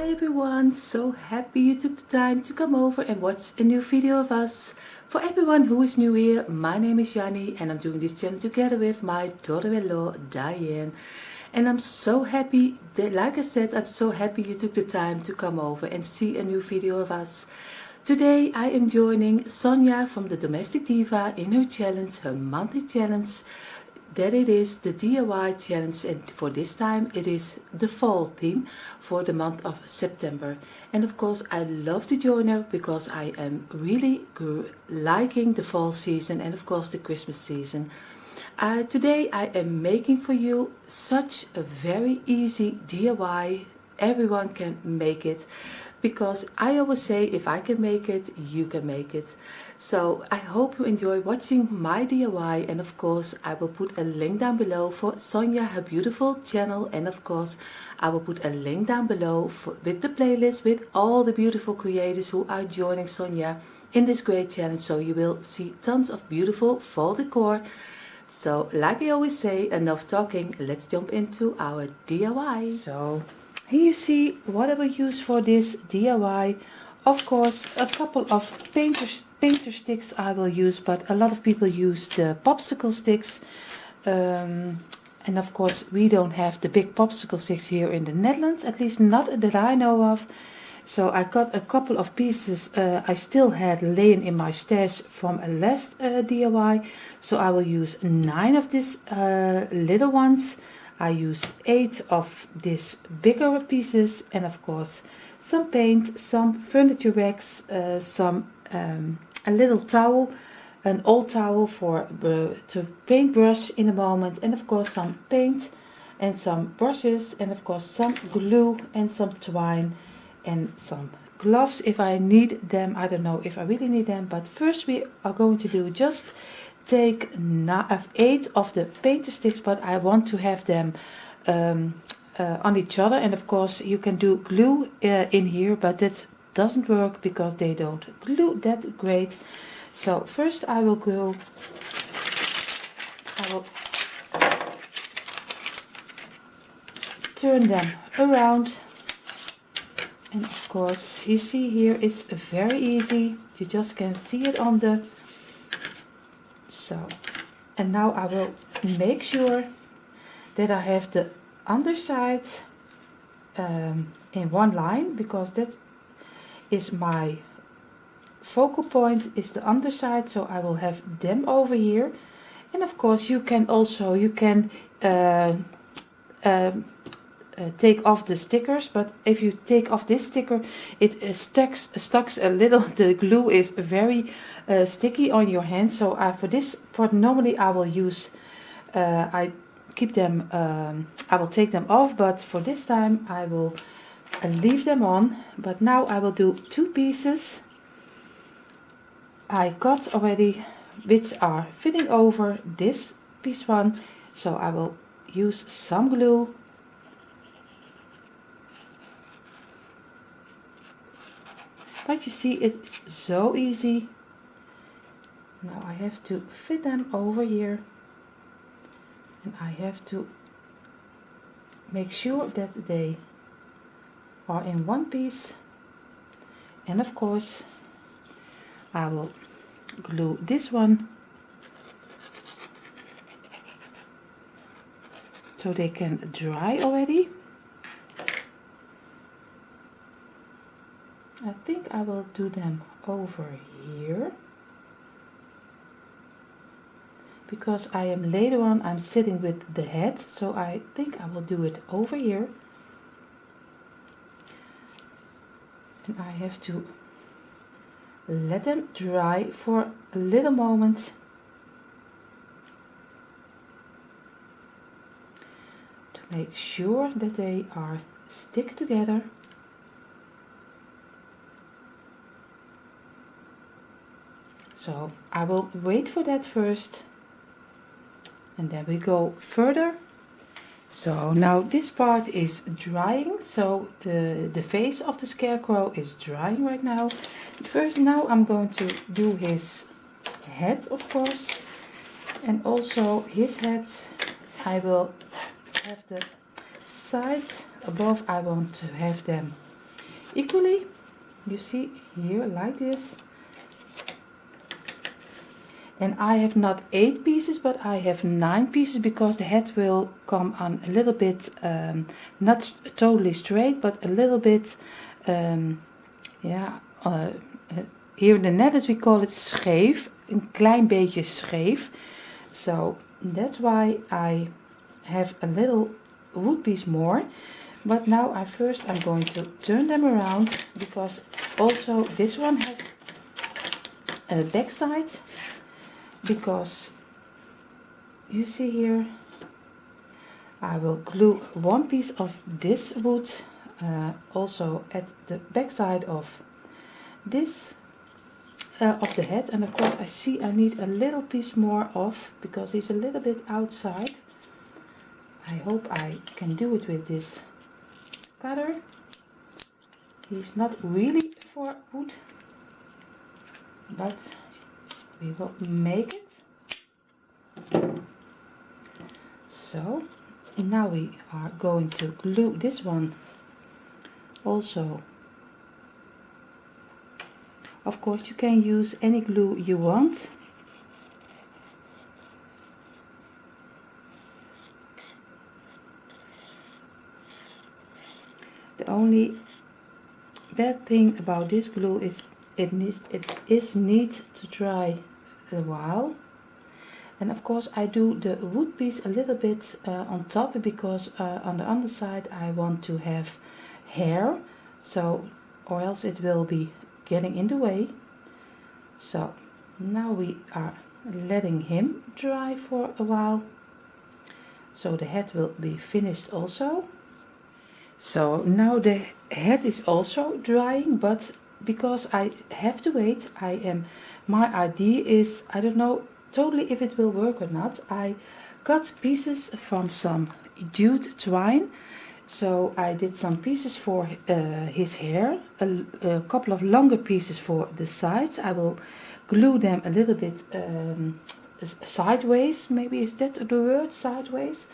Hi everyone, so happy you took the time to come over and watch a new video of us. For everyone who is new here, my name is Janny and I'm doing this channel together with my daughter-in-law Dyanne. And I'm so happy that, like I said, I'm so happy you took the time to come over and see a new video of us. Today I am joining Sonja from the Domestic Diva in her challenge, her monthly challenge. That it is the DIY challenge, and for this time it is the fall theme for the month of September. And of course I love to join her because I am really liking the fall season and of course the Christmas season. Today I am making for you such a very easy DIY. Everyone can make it, because I always say if I can make it, you can make it. So I hope you enjoy watching my DIY, and of course I will put a link down below for Sonja, her beautiful channel, and of course I will put a link down below with the playlist with all the beautiful creators who are joining Sonja in this great challenge, so you will see tons of beautiful fall decor. So like I always say, enough talking, let's jump into our DIY. So here you see what I will use for this DIY. Of course, a couple of painter sticks I will use, but a lot of people use the popsicle sticks. And of course, we don't have the big popsicle sticks here in the Netherlands, at least not that I know of. So I got a couple of pieces I still had laying in my stash from a last DIY. So I will use 9 of these little ones. I use 8 of these bigger pieces, and of course some paint, some furniture racks, a little towel, an old towel for to paintbrush in a moment, and of course some paint and some brushes, and of course some glue and some twine and some gloves if I need them. I don't know if I really need them, but first we are going to do just take 8 of the painter sticks, but I want to have them on each other, and of course you can do glue in here, but that doesn't work because they don't glue that great. So first I will turn them around, and of course you see here it's very easy, you just can see it on the and now I will make sure that I have the underside in one line, because that is my focal point, is the underside. So I will have them over here, and of course you can also take off the stickers, but if you take off this sticker it stucks a little. The glue is very sticky on your hand. So for this part normally I will use I keep them I will take them off, but for this time I will leave them on. But now I will do 2 pieces I got already, which are fitting over this piece one. So I will use some glue. But you see, it's so easy. Now I have to fit them over here, and I have to make sure that they are in one piece. And of course I will glue this one so they can dry already. I think I will do them over here, because I am later on I'm sitting with the head, so I think I will do it over here. And I have to let them dry for a little moment to make sure that they are stick together. So I will wait for that first, and then we go further. So now this part is drying, so the face of the Scarecrow is drying right now. First, now I'm going to do his head, of course, and also his head. I will have the sides above, I want to have them equally. You see here like this. And I have not 8 pieces, but I have 9 pieces because the head will come on a little bit, not totally straight, but a little bit, here in the Netherlands we call it scheef, een klein beetje scheef. So that's why I have a little wood piece more. But now I'm going to turn them around, because also this one has a back side. Because you see here, I will glue one piece of this wood also at the back side of this of the head, and of course I see I need a little piece more off because he's a little bit outside. I hope I can do it with this cutter. He's not really for wood, but we will make it. So now we are going to glue this one also. Of course you can use any glue you want. The only bad thing about this glue is it needs to dry a while. And of course I do the wood piece a little bit on top, because on the underside I want to have hair, so or else it will be getting in the way. So now we are letting him dry for a while, so the head will be finished also. So now the head is also drying, but because I have to wait, my idea is, I don't know totally if it will work or not. I cut pieces from some jute twine, so I did some pieces for his hair, a couple of longer pieces for the sides. I will glue them a little bit sideways, maybe is that the word, sideways,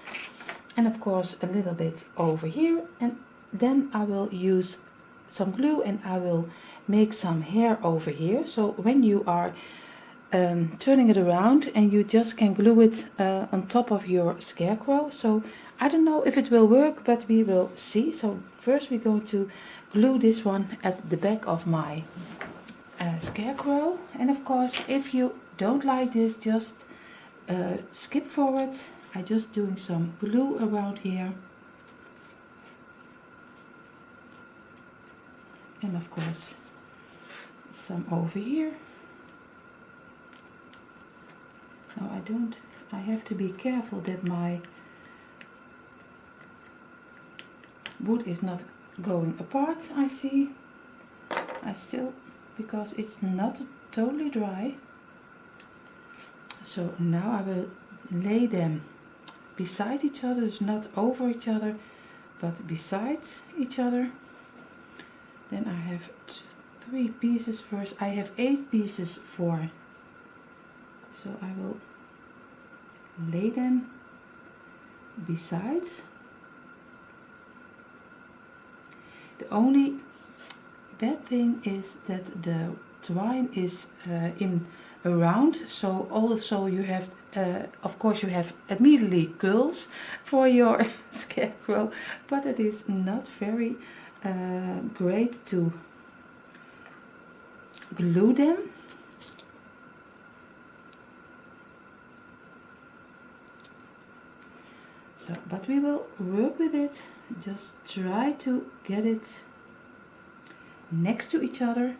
and of course a little bit over here, and then I will use some glue and I will make some hair over here. So when you are turning it around, and you just can glue it on top of your scarecrow. So I don't know if it will work, but we will see. So first we're going to glue this one at the back of my scarecrow, and of course if you don't like this, just skip forward. I'm just doing some glue around here, and of course some over here. No, I have to be careful that my wood is not going apart. I see, because it's not totally dry. So now I will lay them beside each other, it's not over each other, but beside each other. Then I have 3 pieces first. I have 8 pieces for, so I will lay them beside. The only bad thing is that the twine is in a round, so also you have of course you have immediately curls for your scarecrow, but it is not very great to glue them. So, but we will work with it. Just try to get it next to each other.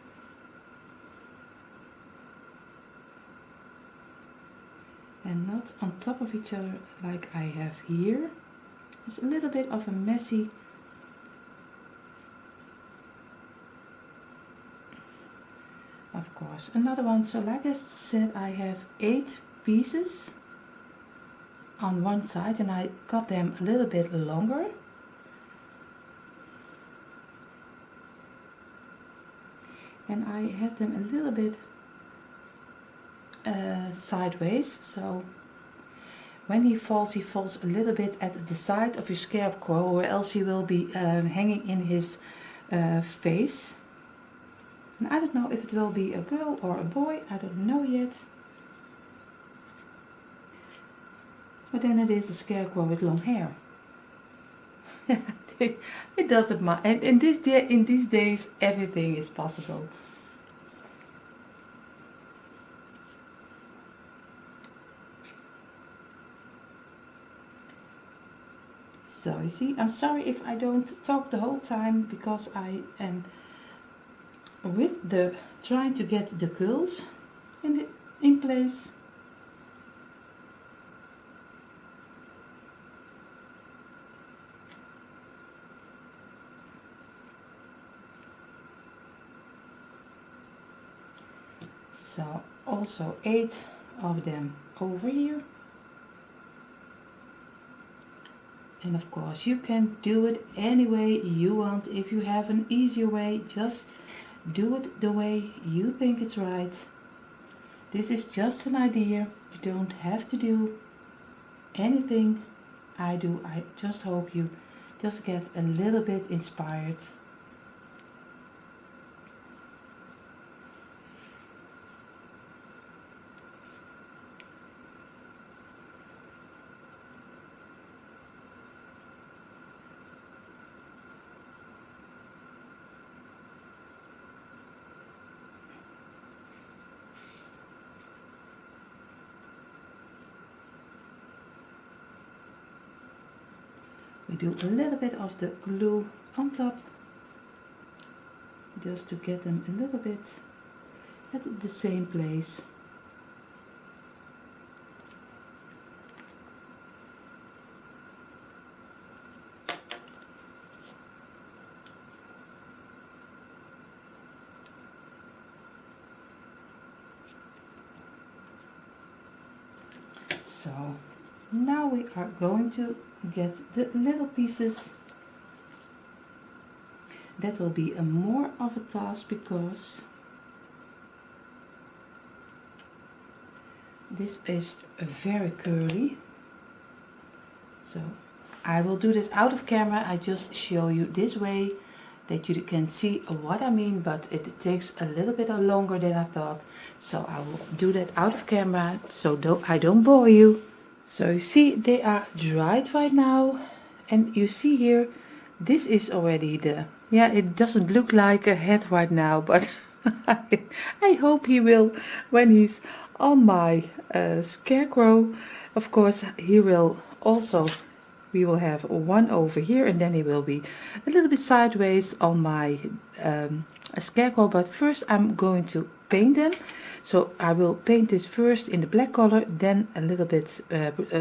And not on top of each other like I have here. It's a little bit of a messy. Of course, another one. So like I said, I have 8 pieces on one side, and I cut them a little bit longer. And I have them a little bit sideways, so when he falls a little bit at the side of your scarecrow, or else he will be hanging in his face. And I don't know if it will be a girl or a boy, I don't know yet. But then it is a scarecrow with long hair. It doesn't matter. And in these days, everything is possible. So you see, I'm sorry if I don't talk the whole time because I am with the trying to get the curls in place. So also 8 of them over here. And of course you can do it any way you want. If you have an easier way, just do it the way you think it's right. This is just an idea. You don't have to do anything I do. I just hope you just get a little bit inspired. We do a little bit of the glue on top, just to get them a little bit at the same place. So now we are going to get the little pieces. That will be a more of a task because this is very curly. So I will do this out of camera. I just show you this way that you can see what I mean, but it takes a little bit longer than I thought. So I will do that out of camera so I don't bore you. So you see they are dried right now, and you see here this is already it doesn't look like a head right now, but I hope he will when he's on my scarecrow. Of course he will also, we will have one over here, and then he will be a little bit sideways on my scarecrow. But first I'm going to paint them. So I will paint this first in the black color, then a little bit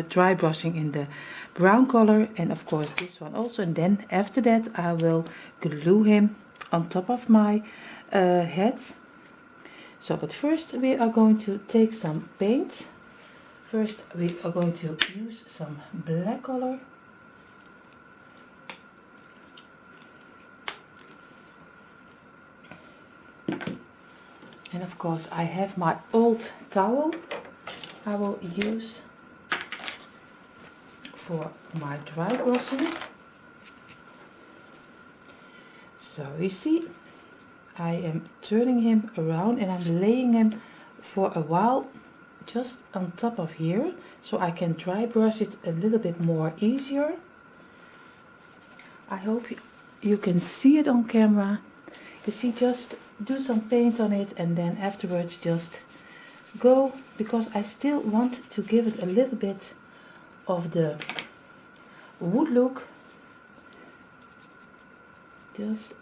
dry brushing in the brown color, and of course this one also, and then after that I will glue him on top of my head. So but first we are going to take some paint. First we are going to use some black color. And of course I have my old towel I will use for my dry brushing. So you see I am turning him around and I'm laying him for a while just on top of here, so I can dry brush it a little bit more easier. I hope you can see it on camera. You see, just do some paint on it and then afterwards just go, because I still want to give it a little bit of the wood look. Just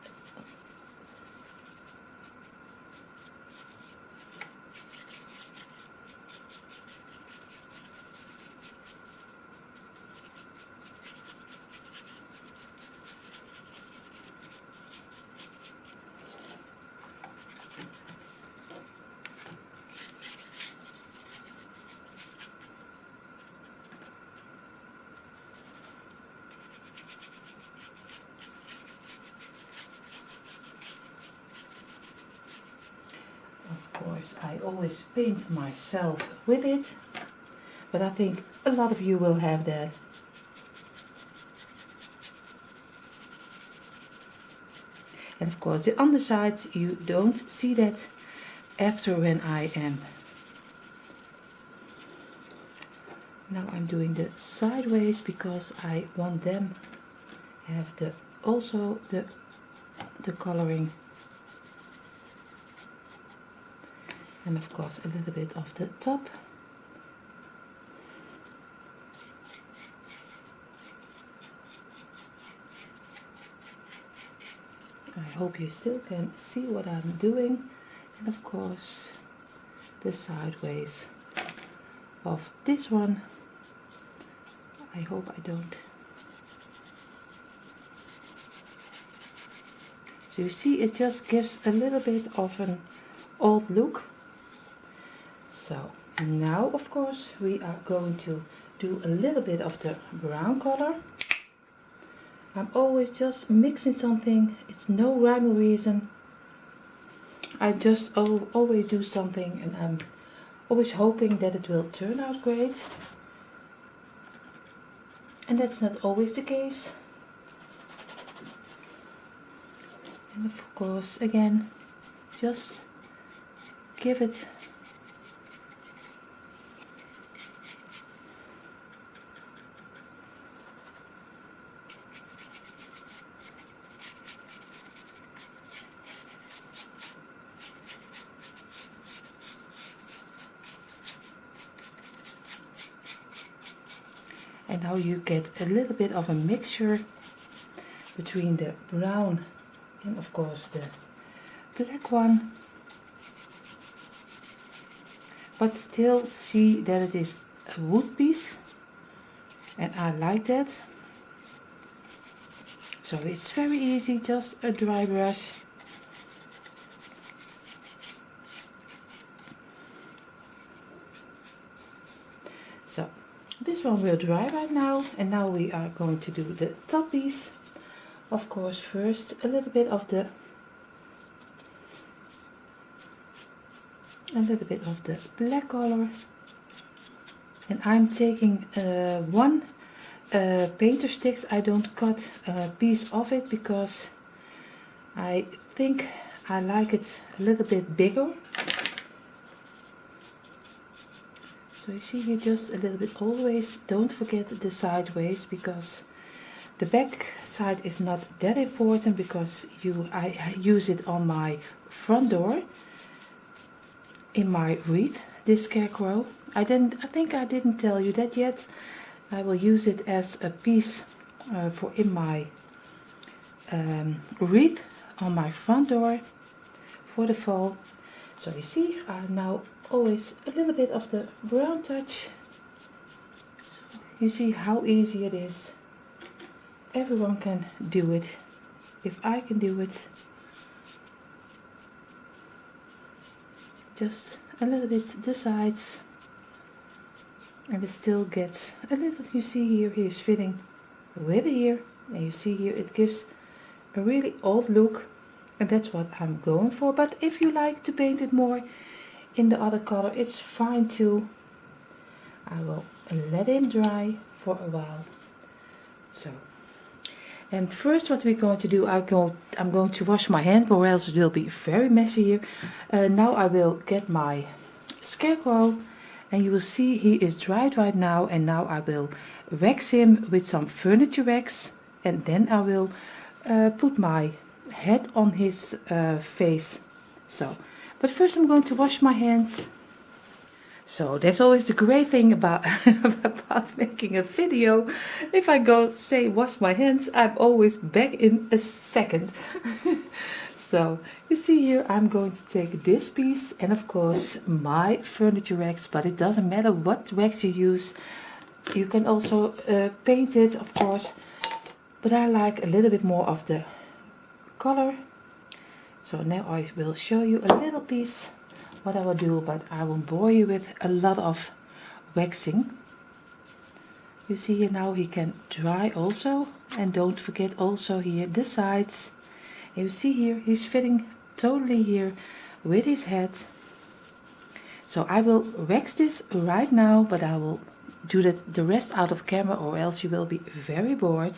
I always paint myself with it, but I think a lot of you will have that. And of course the underside, you don't see that after when I am. Now I'm doing the sideways because I want them have the also the coloring, and of course a little bit of the top. I hope you still can see what I'm doing, and of course the sideways of this one. I hope I don't. So you see, it just gives a little bit of an old look. So now of course we are going to do a little bit of the brown color. I'm always just mixing something. It's no rhyme or reason. I just always do something, and I'm always hoping that it will turn out great. And that's not always the case. And of course, again, just give it and now you get a little bit of a mixture between the brown and of course the black one, but still see that it is a wood piece, and I like that. So it's very easy, just a dry brush. So this one will dry right now, and now we are going to do the top piece. Of course, first a little bit of the black color, and I'm taking one painter sticks. I don't cut a piece of it because I think I like it a little bit bigger. So you see here, just a little bit. Always don't forget the sideways, because the back side is not that important, because I use it on my front door in my wreath, this scarecrow. I think I didn't tell you that yet. I will use it as a piece for in my wreath on my front door for the fall. So you see, now always a little bit of the brown touch. So you see how easy it is. Everyone can do it. If I can do it, just a little bit the sides, and it still gets a little. You see here, he is fitting with here, and you see here it gives a really old look, and that's what I'm going for. But if you like to paint it more in the other color, it's fine too. I will let him dry for a while. So, and first what we're going to do, I'm going to wash my hand, or else it will be very messy here. Now I will get my scarecrow, and you will see he is dried right now, and now I will wax him with some furniture wax, and then I will put my head on his face. So, but first I'm going to wash my hands. So that's always the great thing about about making a video. If I go say wash my hands, I'm always back in a second. So you see here, I'm going to take this piece and of course my furniture wax, but it doesn't matter what wax you use. You can also paint it, of course, but I like a little bit more of the color. So now I will show you a little piece what I will do, but I won't bore you with a lot of waxing. You see here now he can dry also, and don't forget also here the sides. And you see here he's fitting totally here with his head. So I will wax this right now, but I will do that the rest out of camera, or else you will be very bored.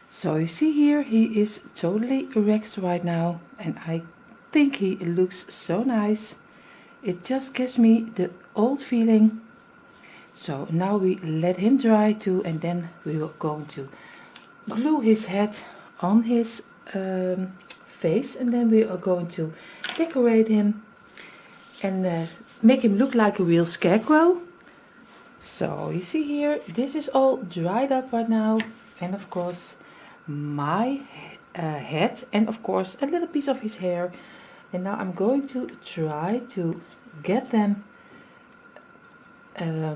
So you see here, he is totally erect right now, and I think he looks so nice. It just gives me the old feeling. So now we let him dry too, and then we are going to glue his head on his face, and then we are going to decorate him and make him look like a real scarecrow. So you see here, this is all dried up right now, and of course my head, and of course a little piece of his hair. And now I'm going to try to get them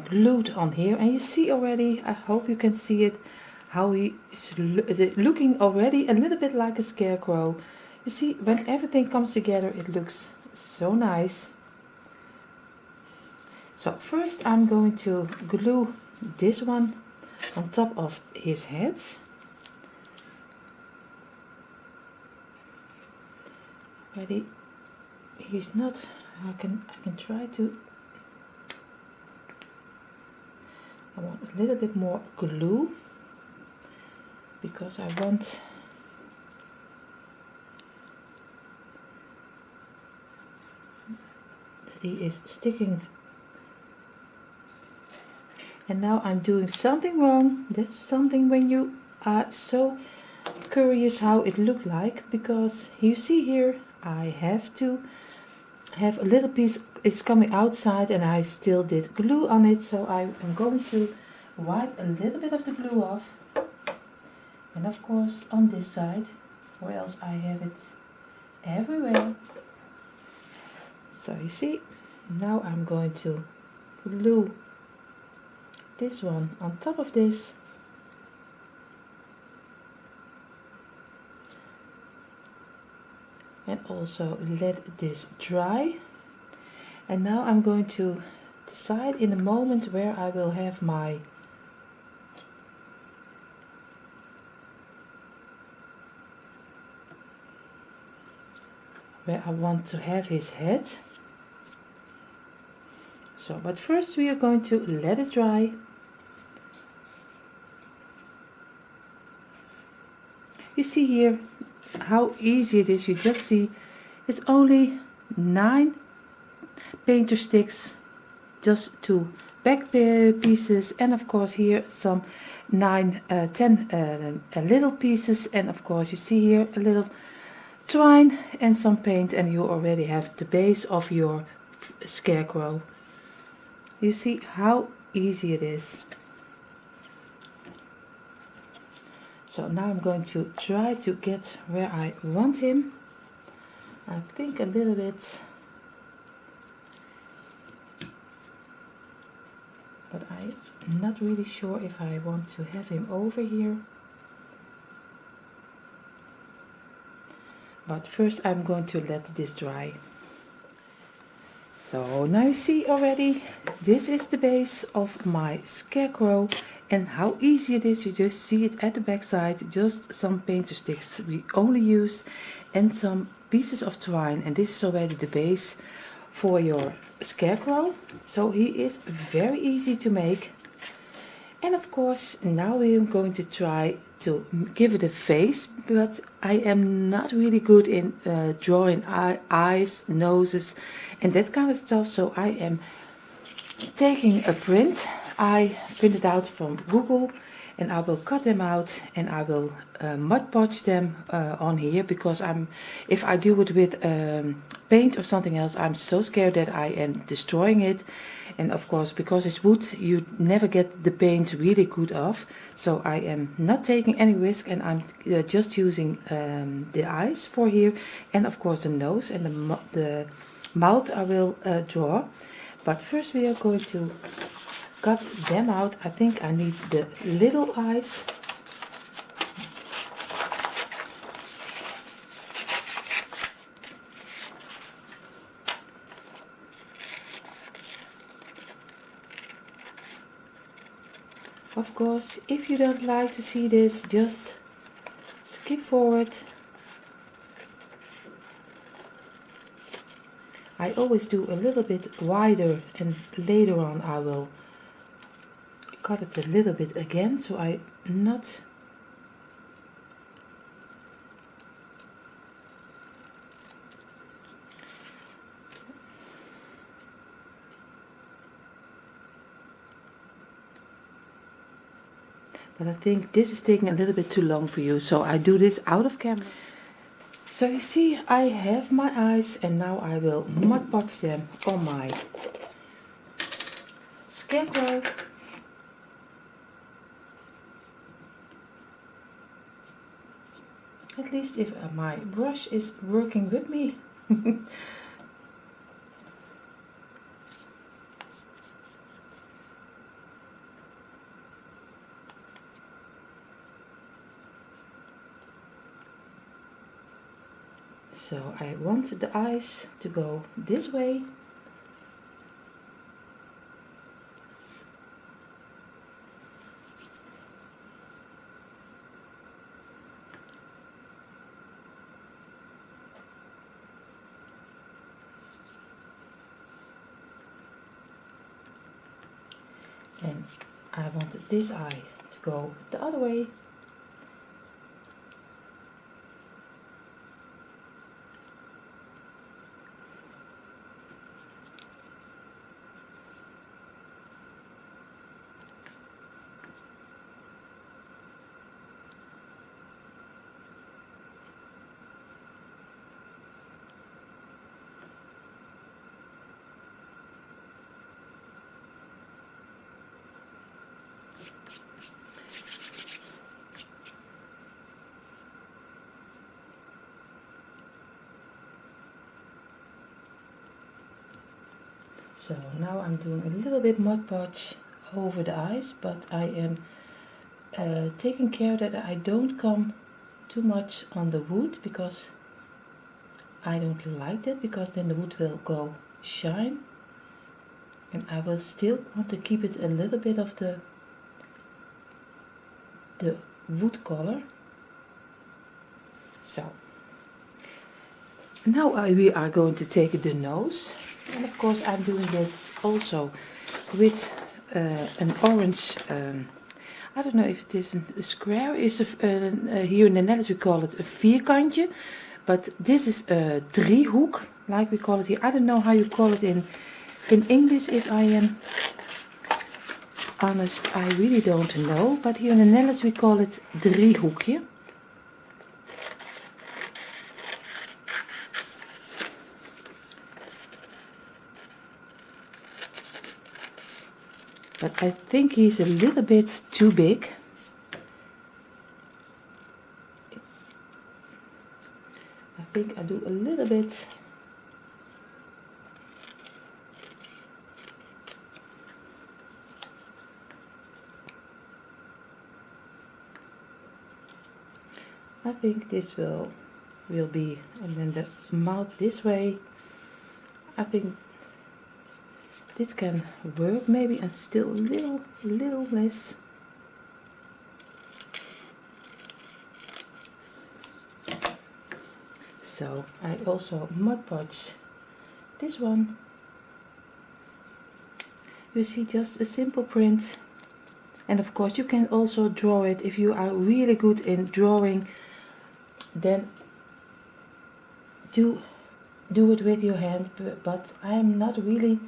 glued on here, and you see already, I hope you can see it, how he is looking already a little bit like a scarecrow. You see, when everything comes together, it looks so nice. So first I'm going to glue this one on top of his head. Ready? He's not, I can try to, I want a little bit more glue because I want that he is sticking. And now I'm doing something wrong. That's something when you are so curious how it looked like, because you see here I have to have a little piece is coming outside and I still did glue on it, so I am going to wipe a little bit of the glue off, and of course on this side, or else I have it everywhere. So you see, now I'm going to glue this one on top of this, and also let this dry. And now I'm going to decide in a moment where I will have my where I want to have his head. So, but first we are going to let it dry. You see here how easy it is. You just see it's only 9 painter sticks, just 2 back pieces, and of course here some 10 little pieces, and of course you see here a little twine and some paint, and you already have the base of your scarecrow. You see how easy it is. So now I'm going to try to get where I want him. I think a little bit, but I'm not really sure if I want to have him over here. But first I'm going to let this dry. So now you see already, this is the base of my scarecrow, and how easy it is. You just see it at the back side, just some painter sticks we only used and some pieces of twine, and this is already the base for your scarecrow. So he is very easy to make. And of course now we are going to try to give it a face, but I am not really good in drawing eyes, noses and that kind of stuff, so I am taking a print. I printed out from Google, and I will cut them out and I will Mod Podge them on here, because if I do it with paint or something else, I'm so scared that I am destroying it. And of course, because it's wood, you never get the paint really good off. So I am not taking any risk, and I'm just using the eyes for here, and of course the nose and the mouth I will draw. But first we are going to cut them out. I think I need the little eyes. Of course, if you don't like to see this, just skip forward. I always do a little bit wider, and later on I will cut it a little bit again, so I not But I think this is taking a little bit too long for you, so I do this out of camera. So you see, I have my eyes, and now I will Mod Podge them on my Scarecrow. At least if my brush is working with me. So I want the eyes to go this way. And I wanted this eye to go the other way. So now I'm doing a little bit Mod Podge over the eyes, but I am taking care that I don't come too much on the wood, because I don't like that, because then the wood will go shine, and I will still want to keep it a little bit of the wood color. So now we are going to take the nose. And of course I'm doing this also with an orange, I don't know if it is a square, is here in the Netherlands we call it a vierkantje, but this is a driehoek, like we call it here. I don't know how you call it in English, if I am honest, I really don't know, but here in the Netherlands we call it driehoekje. But I think he's a little bit too big. I think I do a little bit. I think this will be, and then the mouth this way. I think this can work maybe, and still a little less. So I also Mod Podge this one. You see, just a simple print. And of course you can also draw it. If you are really good in drawing, then do it with your hand, but I'm not really.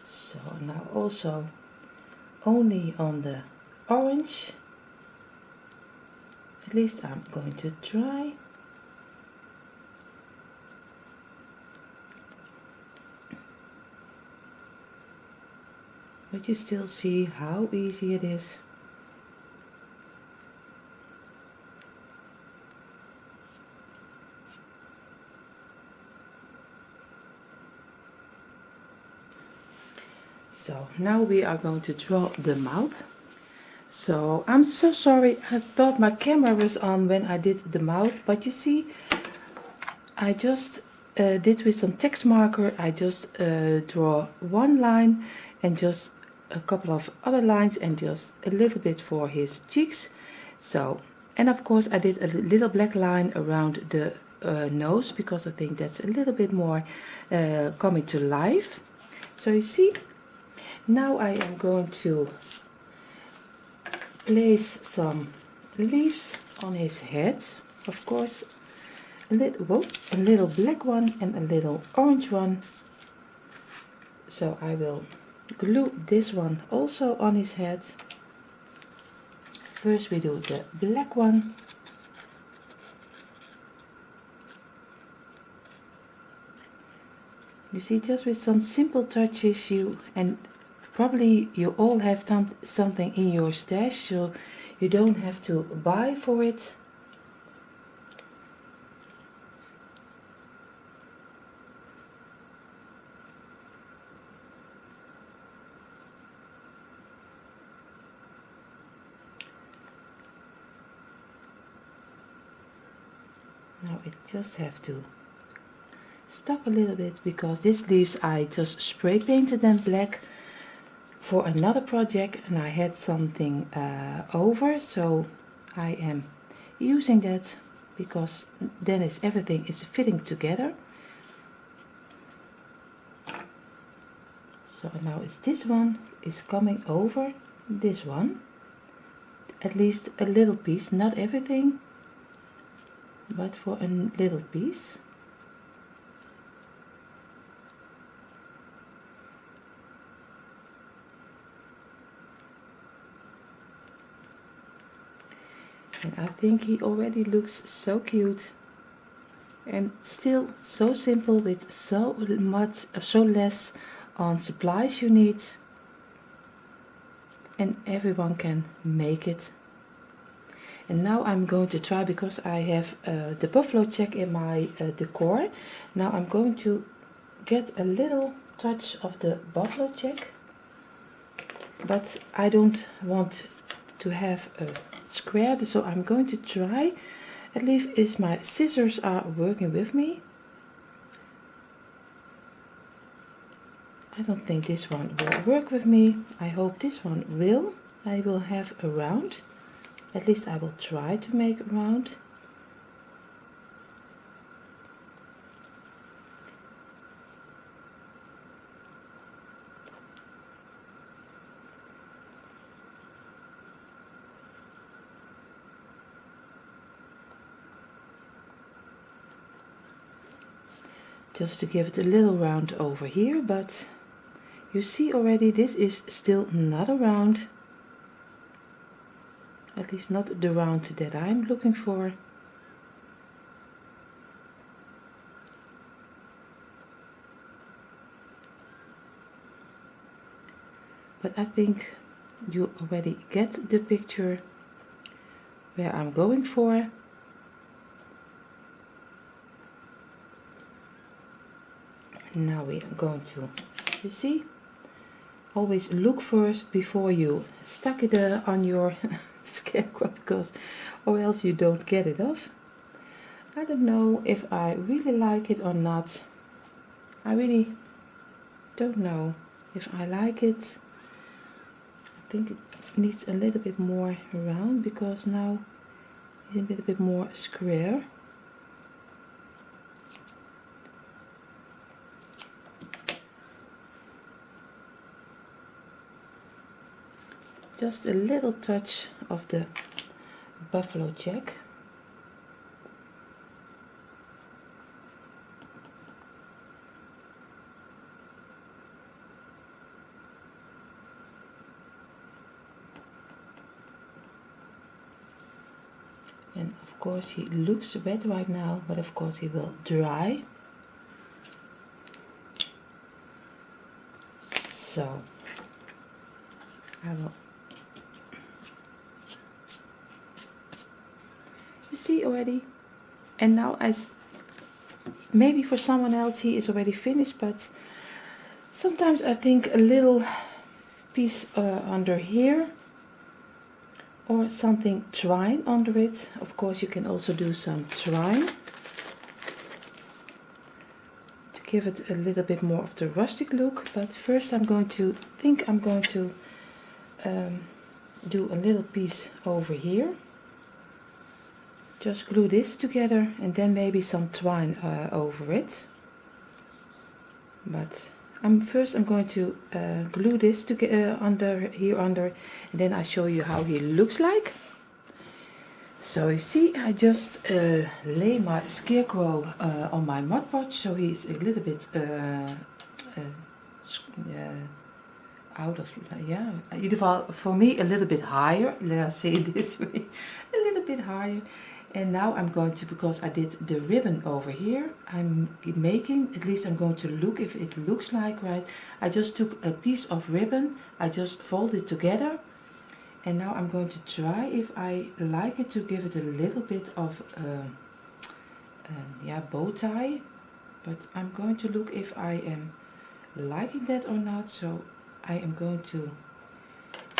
So now also only on the orange, at least I'm going to try. But you still see how easy it is. So now we are going to draw the mouth. So I'm so sorry, I thought my camera was on when I did the mouth, but you see, I just did with some text marker, I just draw one line and just a couple of other lines and just a little bit for his cheeks. So, and of course I did a little black line around the nose, because I think that's a little bit more coming to life. So you see, now I am going to place some leaves on his head. Of course, a little black one and a little orange one. So I will glue this one also on his head. First we do the black one. You see, just with some simple touches, and probably you all have something in your stash, so you don't have to buy for it. Now it just have to stuck a little bit, because these leaves I just spray painted them black for another project and I had something over, so I am using that because then everything is fitting together. So now this one is coming over this one, at least a little piece, not everything, but for a little piece. And I think he already looks so cute and still so simple, with so less on supplies you need, and everyone can make it. And now I'm going to try, because I have the buffalo check in my decor. Now I'm going to get a little touch of the buffalo check, but I don't want to have a square, so I'm going to try, at least if my scissors are working with me. I don't think this one will work with me. I hope this one will. I will have a round. At least I will try to make a round. Just to give it a little round over here, but you see already this is still not a round. At least not the round that I'm looking for. But I think you already get the picture where I'm going for. Now we are going to, you see, always look first before you stuck it on your scarecrow, because or else you don't get it off. I don't know if I really like it or not. I really don't know if I like it. I think it needs a little bit more round, because now it's a little bit more square. Just a little touch of the buffalo check. And of course he looks wet right now, but of course he will dry. So I will. You see already, and now maybe for someone else he is already finished, but sometimes I think a little piece under here, or something twine under it. Of course you can also do some twine to give it a little bit more of the rustic look. But first I'm going to do a little piece over here. Just glue this together and then maybe some twine over it. But I'm going to glue this to get under, and then I show you how he looks like. So you see, I just lay my Scarecrow on my mud pot, so he's a little bit out of, yeah, in ieder geval for me a little bit higher, let us say it this way, a little bit higher. And now I'm going to, because I did the ribbon over here, I'm making, at least I'm going to look if it looks like right. I just took a piece of ribbon, I just fold it together, and now I'm going to try if I like it to give it a little bit of yeah, bow tie. But I'm going to look if I am liking that or not. So I am going to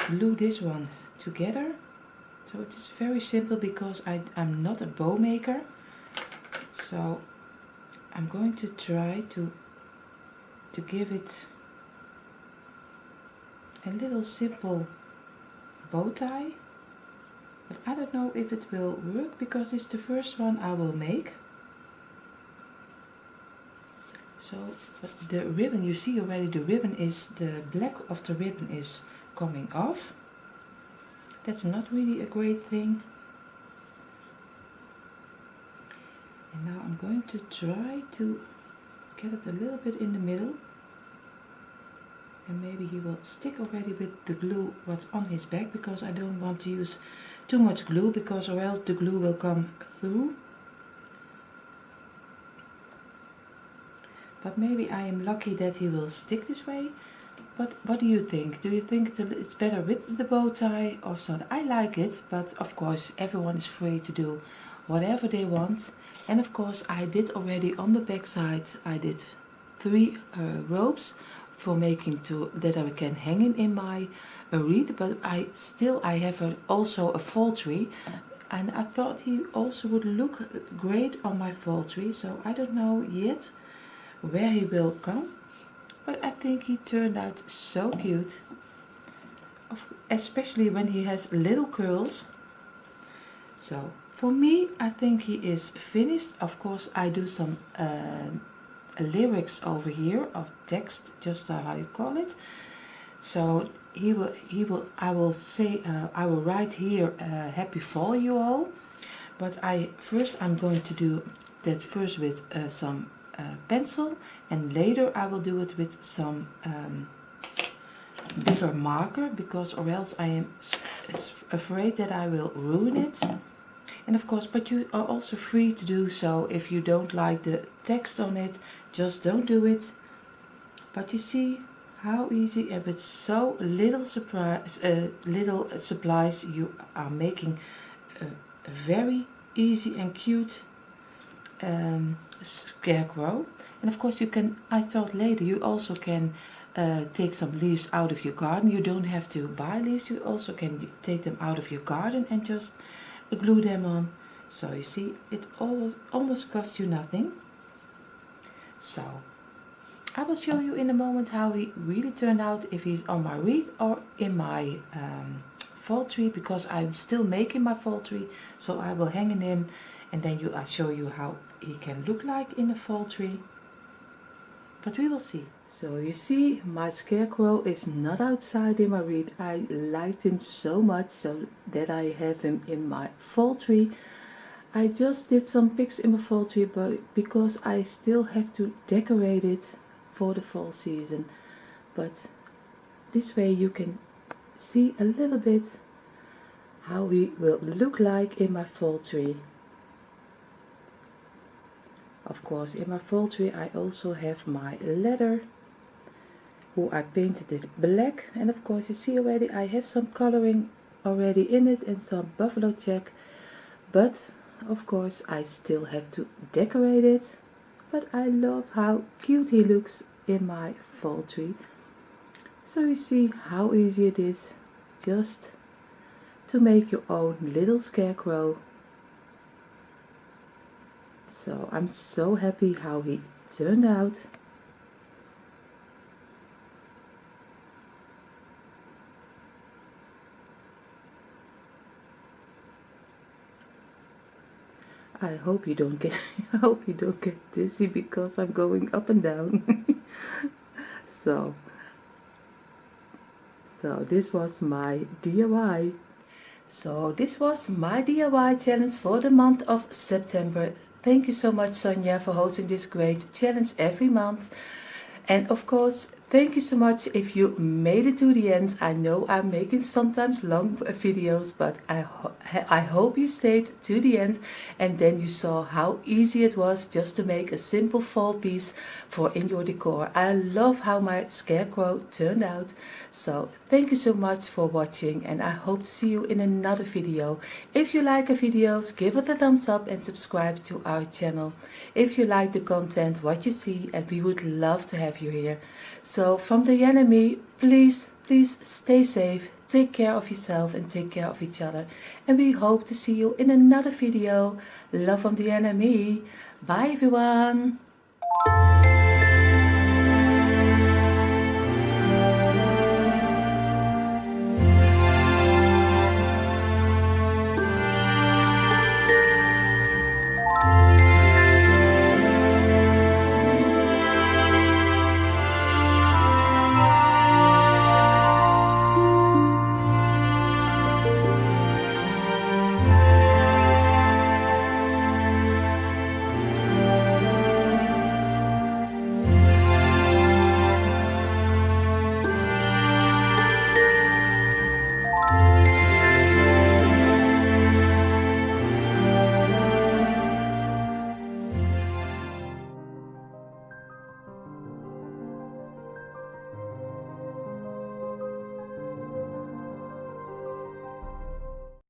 glue this one together. So it is very simple because I'm not a bow maker. So I'm going to try to give it a little simple bow tie. But I don't know if it will work because it's the first one I will make. So, but the ribbon, you see already, the ribbon is, the black of the ribbon is coming off. That's not really a great thing. And now I'm going to try to get it a little bit in the middle. And maybe he will stick already with the glue what's on his back, because I don't want to use too much glue, because or else the glue will come through. But maybe I am lucky that he will stick this way. But what do you think? Do you think it's better with the bow tie or so? I like it, but of course everyone is free to do whatever they want. And of course I did already on the back side, I did 3 ropes for making that I can hang in my wreath. But I have also a fall tree. And I thought he also would look great on my fall tree. So I don't know yet where he will come, but I think he turned out so cute, especially when he has little curls. So for me, I think he is finished. Of course I do some lyrics over here of text, just how you call it. So I will write here happy fall you all. But I'm going to do that first with some pencil, and later I will do it with some bigger marker, because or else I am afraid that I will ruin it. And of course, but you are also free to do so. If you don't like the text on it, just don't do it. But you see how easy, and with so little supplies you are making a very easy and cute Scarecrow. And of course you can, I thought later you also can take some leaves out of your garden. You don't have to buy leaves, you also can take them out of your garden and just glue them on. So you see, it almost costs you nothing. So I will show you in a moment how he really turned out, if he's on my wreath or in my fall tree, because I'm still making my fall tree. So I will hang him, and then I'll show you how he can look like in a fall tree. But we will see. So you see, my Scarecrow is not outside in my wreath. I liked him so much, so that I have him in my fall tree. I just did some pics in my fall tree, but because I still have to decorate it for the fall season. But this way you can see a little bit how he will look like in my fall tree. Of course, in my fall tree I also have my ladder, who I painted it black. And of course you see already I have some coloring already in it and some buffalo check. But of course I still have to decorate it. But I love how cute he looks in my fall tree. So you see how easy it is just to make your own little Scarecrow. So I'm so happy how he turned out. I hope you don't get dizzy, because I'm going up and down. So this was my DIY. So this was my DIY challenge for the month of September. Thank you so much, Sonja, for hosting this great challenge every month. And of course, thank you so much if you made it to the end. I know I'm making sometimes long videos, but I hope you stayed to the end and then you saw how easy it was just to make a simple fall piece for in your decor. I love how my scarecrow turned out. So thank you so much for watching and I hope to see you in another video. If you like our videos, give it a thumbs up and subscribe to our channel. If you like the content, what you see, and we would love to have you here. So from Dyanne and me, please stay safe, take care of yourself and take care of each other. And we hope to see you in another video. Love from Dyanne and me. Bye everyone.